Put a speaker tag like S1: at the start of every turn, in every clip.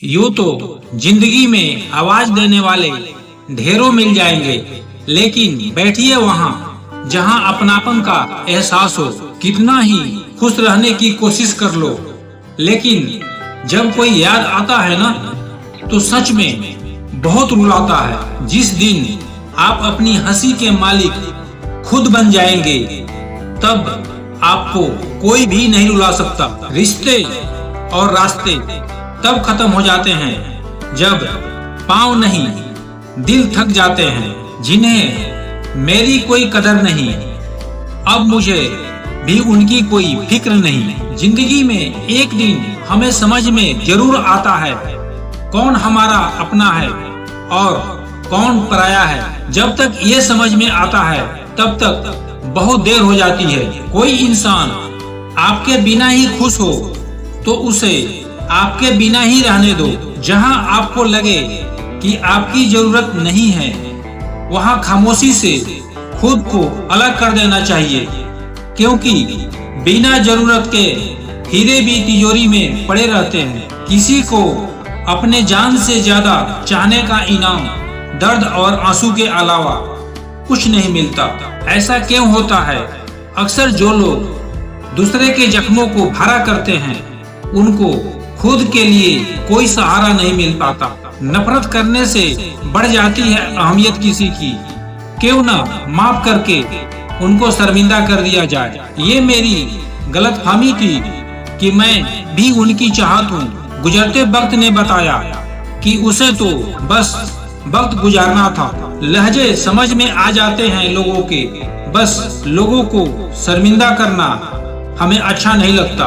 S1: यूं तो जिंदगी में आवाज देने वाले ढेरों मिल जाएंगे, लेकिन बैठिए वहाँ जहाँ अपनापन का एहसास हो। कितना ही खुश रहने की कोशिश कर लो, लेकिन जब कोई याद आता है ना, तो सच में बहुत रुलाता है। जिस दिन आप अपनी हंसी के मालिक खुद बन जाएंगे, तब आपको कोई भी नहीं रुला सकता। रिश्ते और रास्ते तब खत्म हो जाते हैं जब पाँव नहीं दिल थक जाते हैं, जिन्हें मेरी कोई कदर नहीं, अब मुझे भी उनकी कोई फिक्र नहीं। जिंदगी में एक दिन हमें समझ में जरूर आता है कौन हमारा अपना है और कौन पराया है। जब तक ये समझ में आता है तब तक बहुत देर हो जाती है। कोई इंसान आपके बिना ही खुश हो तो उसे आपके बिना ही रहने दो। जहां आपको लगे कि आपकी जरूरत नहीं है, वहां खामोशी से खुद को अलग कर देना चाहिए, क्योंकि बिना जरूरत के हीरे भी तिजोरी में पड़े रहते हैं। किसी को अपने जान से ज्यादा चाहने का इनाम दर्द और आंसू के अलावा कुछ नहीं मिलता। ऐसा क्यों होता है? अक्सर जो लोग दूसरे के जख्मों को भरा करते हैं, उनको खुद के लिए कोई सहारा नहीं मिल पाता। नफरत करने से बढ़ जाती है अहमियत किसी की। क्यों ना माफ करके उनको शर्मिंदा कर दिया जाए। ये मेरी गलतफहमी थी कि मैं भी उनकी चाहत हूँ। गुजरते वक्त ने बताया कि उसे तो बस वक्त गुजारना था। लहजे समझ में आ जाते हैं लोगों के, बस लोगों को शर्मिंदा करना हमें अच्छा नहीं लगता।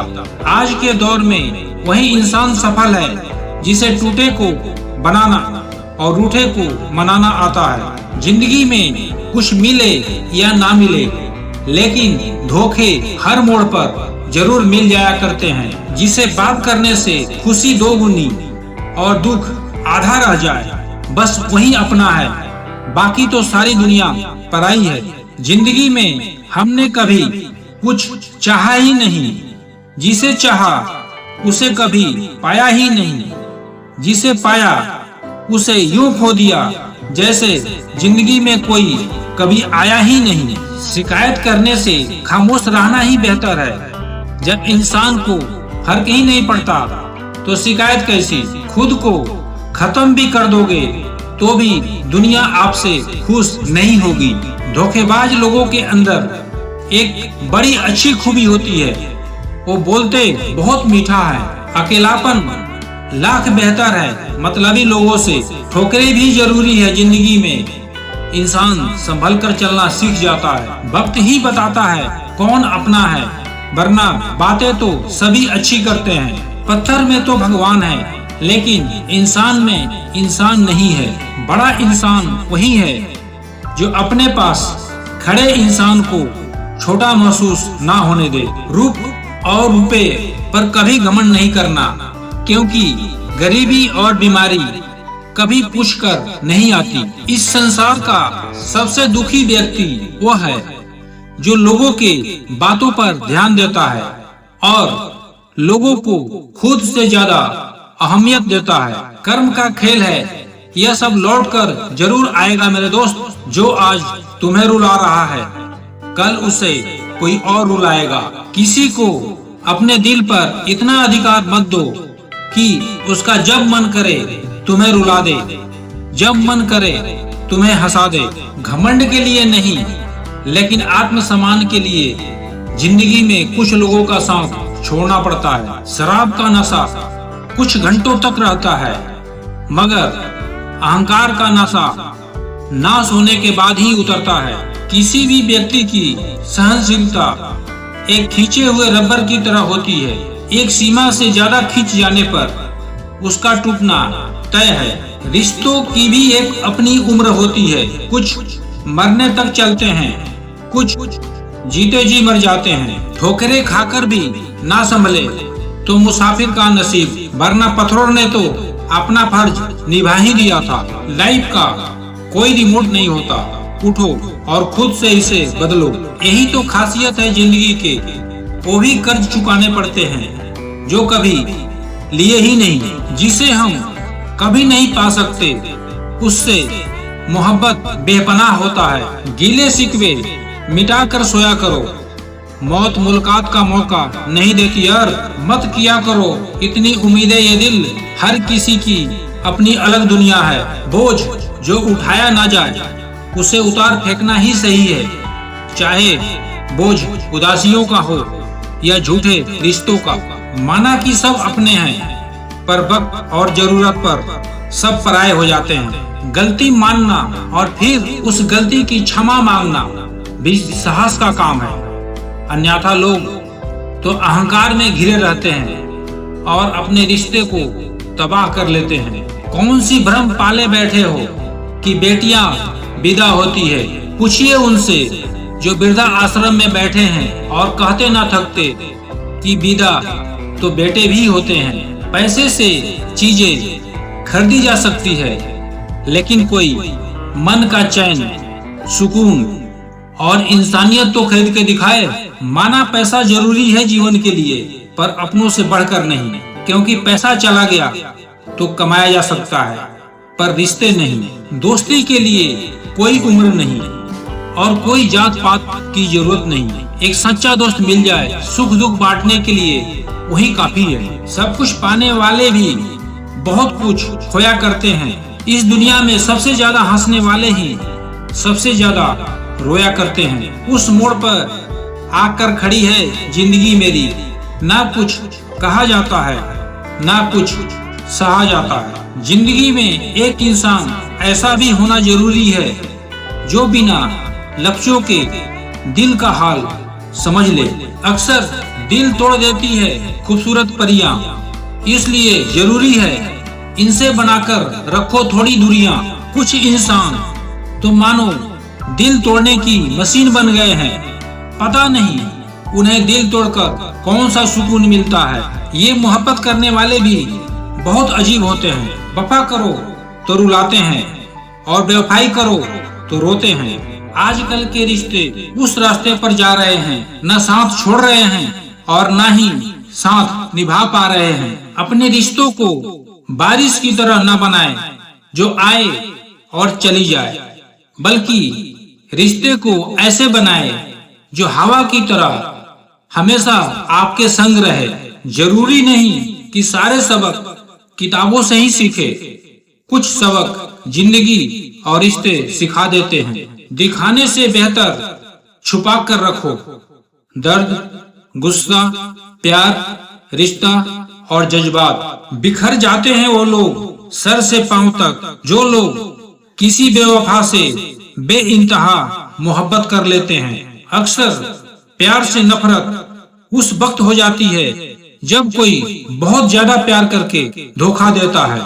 S1: आज के दौर में वही इंसान सफल है जिसे टूटे को बनाना और रूठे को मनाना आता है। जिंदगी में कुछ मिले या ना मिले, लेकिन धोखे हर मोड़ पर जरूर मिल जाया करते हैं। जिसे बात करने से खुशी दोगुनी और दुख आधा रह जाए, बस वही अपना है, बाकी तो सारी दुनिया पराई है। जिंदगी में हमने कभी कुछ चाहा ही नहीं, जिसे चाहा उसे कभी पाया ही नहीं, जिसे पाया उसे यूं खो दिया जैसे जिंदगी में कोई कभी आया ही नहीं। शिकायत करने से खामोश रहना ही बेहतर है। जब इंसान को फर्क ही नहीं पड़ता तो शिकायत कैसी? खुद को खत्म भी कर दोगे तो भी दुनिया आपसे खुश नहीं होगी। धोखेबाज लोगों के अंदर एक बड़ी अच्छी खूबी होती है, वो बोलते बहुत मीठा है। अकेलापन लाख बेहतर है मतलबी लोगों से। ठोकरें भी जरूरी है जिंदगी में, इंसान संभल कर चलना सीख जाता है। वक्त ही बताता है कौन अपना है, वरना बातें तो सभी अच्छी करते हैं। पत्थर में तो भगवान है, लेकिन इंसान में इंसान नहीं है। बड़ा इंसान वही है जो अपने पास खड़े इंसान को छोटा महसूस ना होने दे। रूप और रुपए पर कभी घमंड नहीं करना, क्योंकि गरीबी और बीमारी कभी पूछकर नहीं आती। इस संसार का सबसे दुखी व्यक्ति वो है जो लोगों के बातों पर ध्यान देता है और लोगों को खुद से ज्यादा अहमियत देता है। कर्म का खेल है, यह सब लौट कर जरूर आएगा मेरे दोस्त। जो आज तुम्हें रुला रहा है, कल उसे कोई और रुलाएगा। किसी को अपने दिल पर इतना अधिकार मत दो कि उसका जब मन करे तुम्हें रुला दे, जब मन करे तुम्हें हंसा दे। घमंड के लिए नहीं, लेकिन आत्मसम्मान के लिए जिंदगी में कुछ लोगों का साथ छोड़ना पड़ता है। शराब का नशा कुछ घंटों तक रहता है, मगर अहंकार का नशा नाश होने के बाद ही उतरता है। किसी भी व्यक्ति की सहनशीलता एक खींचे हुए रबर की तरह होती है। एक सीमा से ज्यादा खींच जाने पर उसका टूटना तय है। रिश्तों की भी एक अपनी उम्र होती है। कुछ मरने तक चलते हैं, कुछ जीते जी मर जाते हैं। ठोकरें खाकर भी ना संभले तो मुसाफिर का नसीब, वरना पत्थरों ने तो अपना फर्ज निभा ही दिया था। लाइफ का कोई रिमोट नहीं होता, उठो और खुद से इसे बदलो। यही तो खासियत है जिंदगी के। वो भी कर्ज चुकाने पड़ते हैं जो कभी लिए ही नहीं। जिसे हम कभी नहीं पा सकते उससे मोहब्बत बेपनाह होता है। गीले शिकवे मिटा कर सोया करो, मौत मुलाकात का मौका नहीं देती यार। मत किया करो इतनी उम्मीदें, ये दिल हर किसी की अपनी अलग दुनिया है। बोझ जो उठाया ना जाए उसे उतार फेंकना ही सही है, चाहे बोझ उदासियों का हो या झूठे रिश्तों का। माना कि सब अपने हैं, पर वक्त और जरूरत पर सब पराये हो जाते हैं। गलती मानना और फिर उस गलती की क्षमा मांगना भी साहस का काम है, अन्यथा लोग तो अहंकार में घिरे रहते हैं और अपने रिश्ते को तबाह कर लेते हैं। कौन सी भ्रम पाले बैठे हो कि बेटियां विदा होती है? पूछिए उनसे जो वृद्धा आश्रम में बैठे हैं और कहते ना थकते कि विदा तो बेटे भी होते हैं। पैसे से चीजें खरीदी जा सकती है, लेकिन कोई मन का चैन, सुकून और इंसानियत तो खरीद के दिखाए। माना पैसा जरूरी है जीवन के लिए, पर अपनों से बढ़कर नहीं, क्योंकि पैसा चला गया तो कमाया जा सकता है, पर रिश्ते नहीं। दोस्ती के लिए कोई उम्र नहीं और कोई जात पात की जरूरत नहीं। एक सच्चा दोस्त मिल जाए सुख दुख बांटने के लिए, वही काफी है। सब कुछ पाने वाले भी बहुत कुछ खोया करते हैं। इस दुनिया में सबसे ज्यादा हंसने वाले ही सबसे ज्यादा रोया करते हैं। उस मोड़ पर आकर खड़ी है जिंदगी मेरी, ना कुछ कहा जाता है ना कुछ सहा जाता है। जिंदगी में एक इंसान ऐसा भी होना जरूरी है जो बिना लफ्जों के दिल का हाल समझ ले। अक्सर दिल तोड़ देती है खूबसूरत परियां, इसलिए जरूरी है इनसे बनाकर रखो थोड़ी दूरियां। कुछ इंसान तो मानो दिल तोड़ने की मशीन बन गए हैं, पता नहीं उन्हें दिल तोड़कर कौन सा सुकून मिलता है। ये मोहब्बत करने वाले भी बहुत अजीब होते हैं। वफा करो तो रुलाते हैं और बेवफाई करो तो रोते हैं। आजकल के रिश्ते उस रास्ते पर जा रहे हैं, न साथ छोड़ रहे हैं और न ही साथ निभा पा रहे हैं। अपने रिश्तों को बारिश की तरह न बनाएं जो आए और चली जाए, बल्कि रिश्ते को ऐसे बनाएं जो हवा की तरह हमेशा आपके संग रहे। जरूरी नहीं कि सारे सबक किताबों से ही सीखे, कुछ सबक जिंदगी और रिश्ते सिखा देते हैं। दिखाने से बेहतर छुपा कर रखो। दर्द, गुस्सा, प्यार, रिश्ता और जज्बात बिखर जाते हैं वो लोग सर से पांव तक, जो लोग किसी बेवफा से बेइंतहा मोहब्बत कर लेते हैं। अक्सर प्यार से नफरत उस वक्त हो जाती है जब कोई बहुत ज्यादा प्यार करके धोखा देता है।